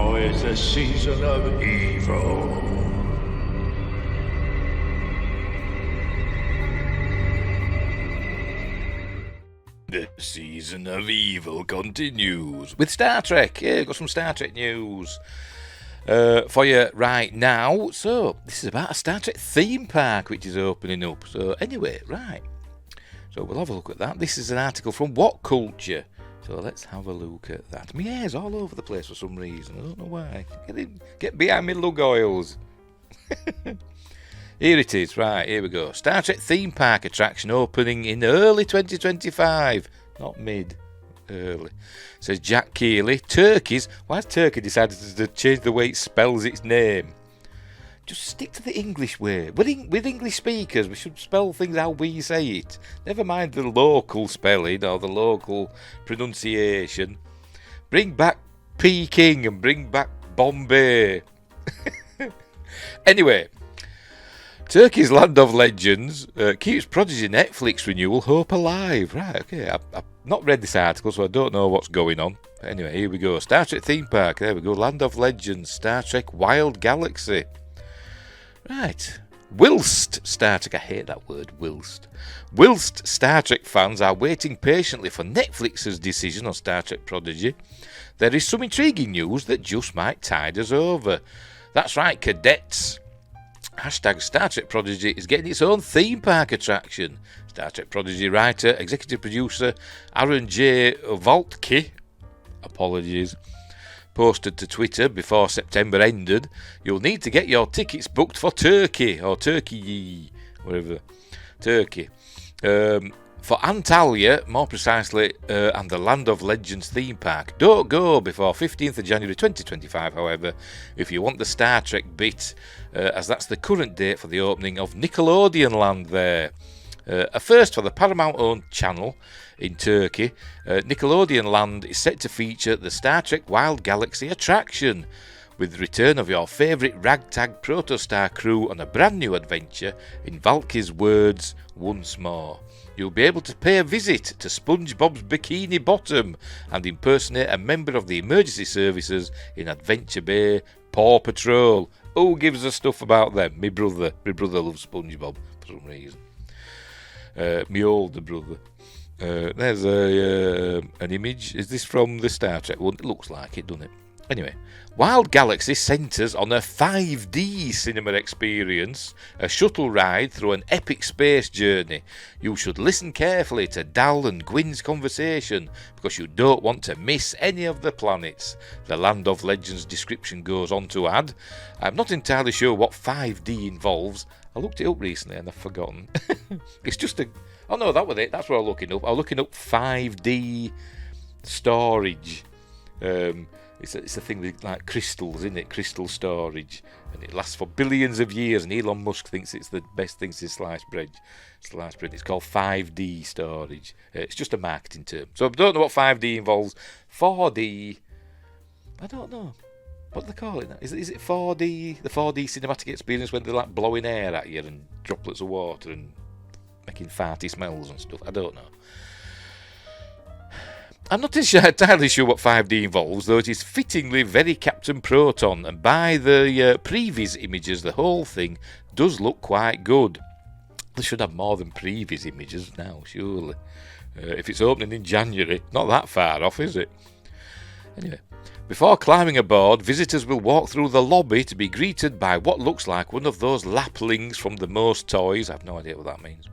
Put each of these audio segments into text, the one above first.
Now is the season of evil. The season of evil continues with Star Trek. Yeah, got some Star Trek news for you right now. So, this is about a Star Trek theme park which is opening up. So, anyway, right. So, we'll have a look at that. This is an article from What Culture. So, let's have a look at that. My hair's all over the place for some reason. I don't know why. Get behind me lug oils. Here it is, right, here we go. Star Trek theme park attraction opening in early 2025. Not mid, early. Says Jack Keeley. Turkeys. Why has Turkey decided to change the way it spells its name? Just stick to the English way. With English speakers, we should spell things how we say it. Never mind the local spelling or the local pronunciation. Bring back Peking and bring back Bombay. Anyway. Turkey's Land of Legends keeps Prodigy Netflix renewal hope alive. Right, okay. I've not read this article, so I don't know what's going on. But anyway, here we go. Star Trek theme park. There we go. Land of Legends. Star Trek Wild Galaxy. Right. Whilst Star Trek... I hate that word, whilst. Whilst Star Trek fans are waiting patiently for Netflix's decision on Star Trek Prodigy, there is some intriguing news that just might tide us over. That's right, cadets. Hashtag Star Trek Prodigy is getting its own theme park attraction. Star Trek Prodigy writer, executive producer Aaron J. Voltke, apologies, posted to Twitter before September ended, "You'll need to get your tickets booked for Turkey, or Turkey, whatever, Turkey. For Antalya, more precisely, and the Land of Legends theme park. Don't go before 15th of January 2025, however, if you want the Star Trek bit, as that's the current date for the opening of Nickelodeon Land there. A first for the Paramount-owned channel in Turkey, Nickelodeon Land is set to feature the Star Trek Wild Galaxy attraction, with the return of your favourite ragtag protostar crew on a brand new adventure, in Valky's words, once more. You'll be able to pay a visit to SpongeBob's Bikini Bottom and impersonate a member of the emergency services in Adventure Bay Paw Patrol." Who gives a stuff about them? My brother loves SpongeBob for some reason. My older brother. There's an image. Is this from the Star Trek one? It looks like it, doesn't it? Anyway, Wild Galaxy centres on a 5D cinema experience, a shuttle ride through an epic space journey. You should listen carefully to Dal and Gwyn's conversation, because you don't want to miss any of the planets. The Land of Legends description goes on to add, "I'm not entirely sure what 5D involves. I looked it up recently and I've forgotten." It's just a... Oh no, that was it. That's what I was looking up. I was looking up 5D storage. It's a thing with like crystals, isn't it? Crystal storage, and it lasts for billions of years. And Elon Musk thinks it's the best thing since sliced bread. It's called 5D storage. It's just a marketing term. So I don't know what 5D involves. 4D, I don't know. What do they call it now? Is it 4D? The 4D cinematic experience when they're like blowing air at you and droplets of water and making farty smells and stuff. I don't know. I'm not entirely sure what 5D involves, though it is fittingly very Captain Proton, and by the previs images, the whole thing does look quite good. They should have more than previs images now, surely. If it's opening in January, not that far off, is it? Anyway, before climbing aboard, visitors will walk through the lobby to be greeted by what looks like one of those laplings from the Most Toys. I have no idea what that means.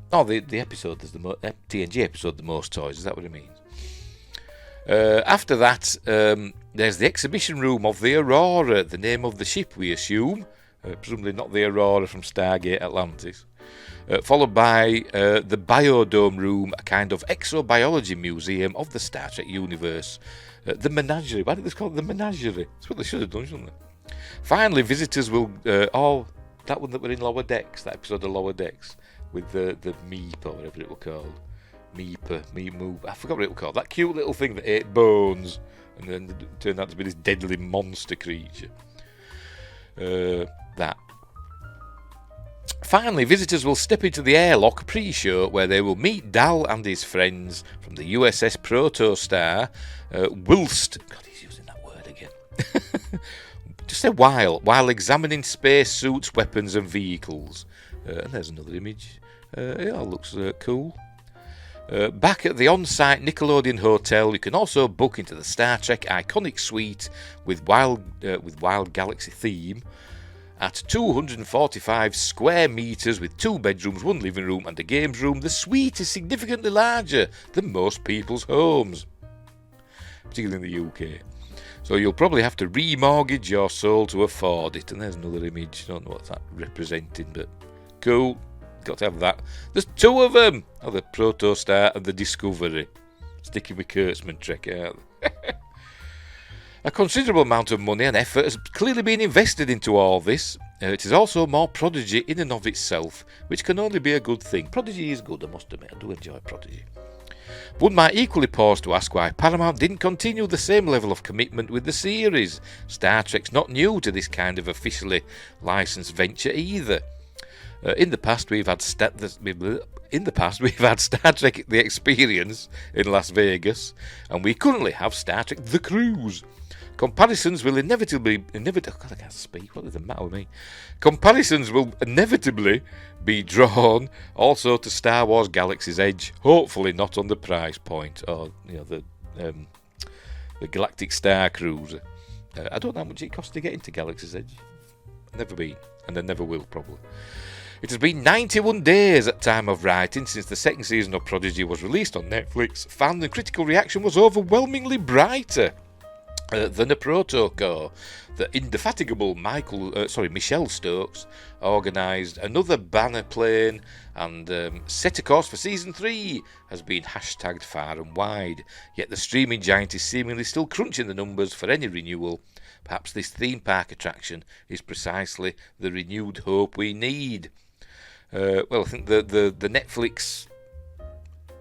The episode, there's the TNG episode, The Most Toys, is that what it means? After that, there's the exhibition room of the Aurora, the name of the ship, we assume. Presumably not the Aurora from Stargate Atlantis. Followed by the Biodome room, a kind of exobiology museum of the Star Trek universe. The Menagerie, why did they call it the Menagerie? That's what they should have done, shouldn't they? Finally, visitors will... that one that were in Lower Decks, that episode of Lower Decks, with the Meep, or whatever it was called. Meep, I forgot what it was called. That cute little thing that ate bones, and then turned out to be this deadly monster creature. That. Finally, visitors will step into the airlock pre-show, where they will meet Dal and his friends from the USS Protostar, whilst... God, he's using that word. word again. Just say while examining space suits, weapons and vehicles. And there's another image. It all looks cool. Back at the on-site Nickelodeon Hotel, you can also book into the Star Trek iconic suite with Wild Galaxy theme at 245 square metres with 2 bedrooms, 1 living room and a games room. The suite is significantly larger than most people's homes, particularly in the UK. So you'll probably have to remortgage your soul to afford it. And there's another image. Don't know what's that representing, but cool. Got to have that. There's 2 of them. Oh, the Protostar and the Discovery. Sticking with Kurtzman Trek, aren't they? A considerable amount of money and effort has clearly been invested into all this. It is also more Prodigy in and of itself, which can only be a good thing. Prodigy is good, I must admit. I do enjoy Prodigy. One might equally pause to ask why Paramount didn't continue the same level of commitment with the series. Star Trek's not new to this kind of officially licensed venture either. In the past, we've had Star Trek The Experience in Las Vegas, and we currently have Star Trek The Cruise. Comparisons will inevitably be drawn also to Star Wars Galaxy's Edge, hopefully not on the price point, or the Galactic Star Cruiser. I don't know how much it costs to get into Galaxy's Edge. Never been, and I never will probably. It has been 91 days at time of writing since the second season of Prodigy was released on Netflix. Fan and critical reaction was overwhelmingly brighter than a protocol. The indefatigable Michelle Stokes organised another banner plane and set a course for season 3 has been hashtagged far and wide. Yet the streaming giant is seemingly still crunching the numbers for any renewal. Perhaps this theme park attraction is precisely the renewed hope we need. Well, I think the Netflix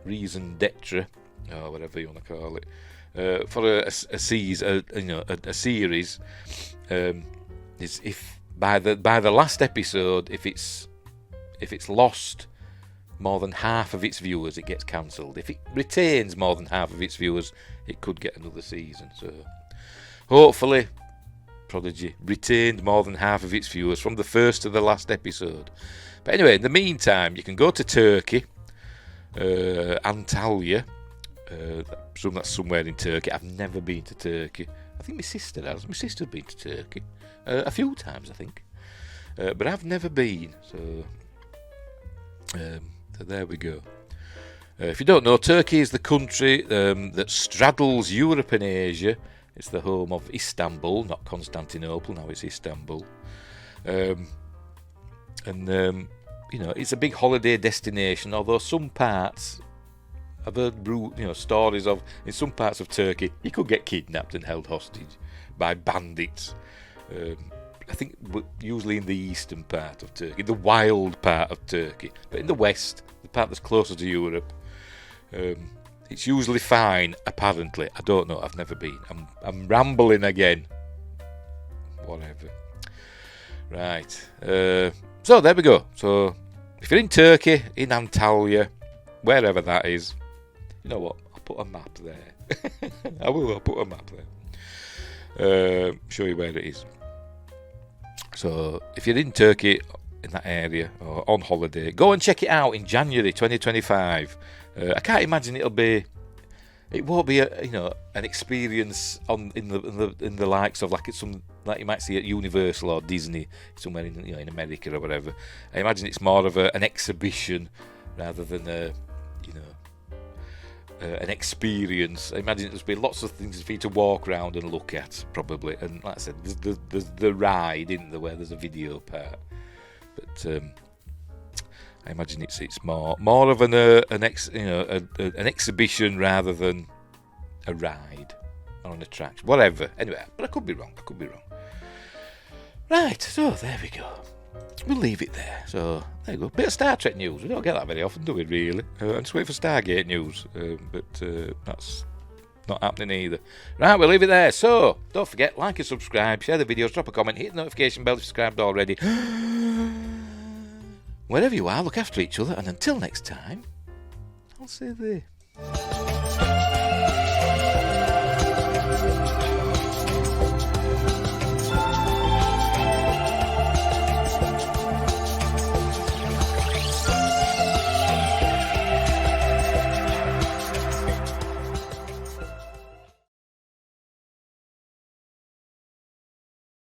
reason d'etre, or whatever you want to call it, for a series is if by the last episode, if it's lost more than half of its viewers, it gets cancelled. If it retains more than half of its viewers, it could get another season. So hopefully Prodigy retained more than half of its viewers from the first to the last episode. But anyway, in the meantime, you can go to Turkey, Antalya. I presume that's somewhere in Turkey. I've never been to Turkey. I think my sister has. My sister's been to Turkey a few times, I think, but I've never been. So there we go. If you don't know, Turkey is the country that straddles Europe and Asia. It's the home of Istanbul, not Constantinople. Now it's Istanbul, and it's a big holiday destination. Although some parts, I've heard stories of, in some parts of Turkey, you could get kidnapped and held hostage by bandits. I think usually in the eastern part of Turkey, the wild part of Turkey. But in the west, the part that's closer to Europe, it's usually fine, apparently. I don't know, I've never been. I'm rambling again. Whatever. Right. So there we go. So if you're in Turkey, in Antalya, wherever that is, you know what? I'll put a map there. I'll put a map there. Show you where it is. So if you're in Turkey, in that area, or on holiday, go and check it out in January 2025. I can't imagine it won't be an experience in the likes of like you might see at Universal or Disney somewhere in America or whatever. I imagine it's more of an exhibition rather than an experience. I imagine there's be lots of things for you to walk around and look at, probably. And like I said, there's the ride, isn't there, where there's a video part. But I imagine it's more of an exhibition rather than a ride or an attraction, whatever. Anyway, but I could be wrong. Right, so there we go. We'll leave it there. So there you go. Bit of Star Trek news. We don't get that very often, do we? Really? I'm just waiting for Stargate news, but that's not happening either. Right, we'll leave it there. So don't forget, like and subscribe, share the videos, drop a comment, hit the notification bell if you're subscribed already. Wherever you are, look after each other, and until next time, I'll see you there.